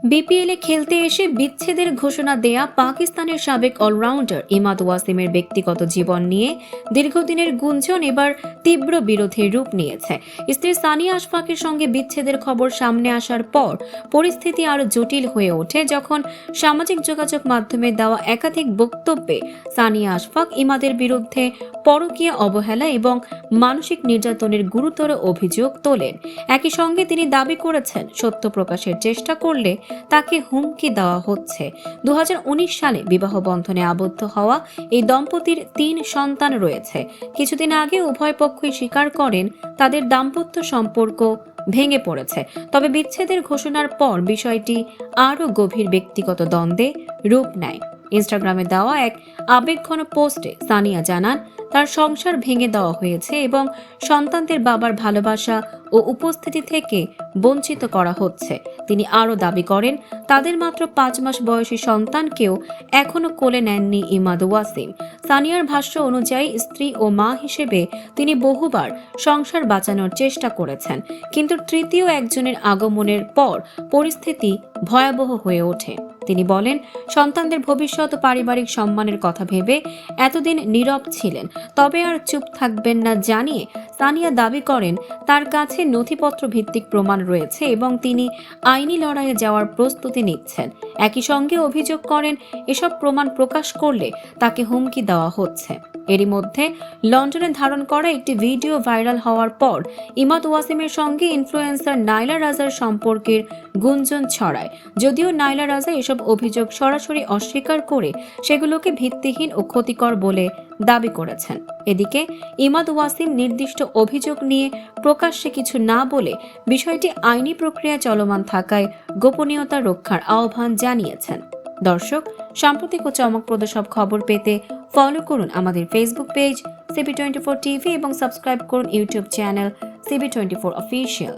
বিপিএলে খেলতে এসে বিচ্ছেদের ঘোষণা দেয়া পাকিস্তানের সাবেক অলরাউন্ডার ইমাদ ওয়াসিমের ব্যক্তিগত জীবন নিয়ে দীর্ঘদিনের গুঞ্জন এবার তীব্র বিরোধের রূপ নিয়েছে। স্ত্রী সানিয়া আশফাকের সঙ্গে বিচ্ছেদের খবর সামনে আসার পর পরিস্থিতি আরও জটিল হয়ে ওঠে যখন সামাজিক যোগাযোগ মাধ্যমে দেওয়া একাধিক বক্তব্যে সানিয়া আশফাক ইমাদের বিরুদ্ধে পরকীয়া অবহেলা এবং মানসিক নির্যাতনের গুরুতর অভিযোগ তোলেন। একই সঙ্গে তিনি দাবি করেছেন সত্য প্রকাশের চেষ্টা করলে তাকে হুমকি দেওয়া হচ্ছে। 2019 সালে বিবাহ বন্ধনে আবদ্ধ হওয়া এই দম্পতির 3 সন্তান রয়েছে। কিছুদিন আগে উভয় পক্ষই স্বীকার করেন তাদের দাম্পত্য সম্পর্ক ভেঙে পড়েছে। তবে বিচ্ছেদের ঘোষণার পর বিষয়টি আরও গভীর ব্যক্তিগত দ্বন্দ্বে রূপ নেয়। ইনস্টাগ্রামে দেওয়া এক আবেগঘন পোস্টে সানিয়া জানান তার সংসার ভেঙে দেওয়া হয়েছে এবং সন্তানদের বাবার ভালোবাসা ও উপস্থিতি থেকে বঞ্চিত করা হচ্ছে। তিনি আরও দাবি করেন তাদের মাত্র 5 মাস বয়সী সন্তানকেও এখনো কোলে নেননি ইমাদ ওয়াসিম। সানিয়ার ভাষ্য অনুযায়ী স্ত্রী ও মা হিসেবে তিনি বহুবার সংসার বাঁচানোর চেষ্টা করেছেন, কিন্তু তৃতীয় একজনের আগমনের পর পরিস্থিতি ভয়াবহ হয়ে ওঠে। তিনি বলেন সন্তানদের ভবিষ্যৎ ও পারিবারিক সম্মানের কথা ভেবে এতদিন নীরব ছিলেন, তবে আর চুপ থাকবেন না জানিয়ে সানিয়া দাবি করেন তার কাছে নথিপত্র ভিত্তিক প্রমাণ রয়েছে এবং তিনি আইনি লড়াইয়ে যাওয়ার প্রস্তুতি নিচ্ছেন। একই সঙ্গে অভিযোগ করেন এসব প্রমাণ প্রকাশ করলে তাকে হুমকি দেওয়া হচ্ছে। এরই মধ্যে লন্ডনে ধারণ করা একটি ভিডিও ভাইরাল হওয়ার পর ইমাদ ওয়াসিমের সঙ্গে ইনফ্লুয়েন্সার নাইলা রাজার সম্পর্কের গুঞ্জন ছড়ায়। যদিও নাইলা রাজা এসব অভিযোগ সরাসরি অস্বীকার করে সেগুলোকে ভিত্তিহীন ও ক্ষতিকর বলে দাবি করেছেন। এদিকে ইমাদ ওয়াসিম নির্দিষ্ট অভিযোগ নিয়ে প্রকাশ্যে কিছু না বলে বিষয়টি আইনি প্রক্রিয়া চলমান থাকায় গোপনীয়তা রক্ষার আহ্বান জানিয়েছেন। দর্শক, সাম্প্রতিক ও চমকপ্রদ সব খবর পেতে ফলো করুন আমাদের ফেসবুক পেজ CB24 টিভি এবং সাবস্ক্রাইব করুন ইউটিউব চ্যানেল CB24 অফিসিয়াল।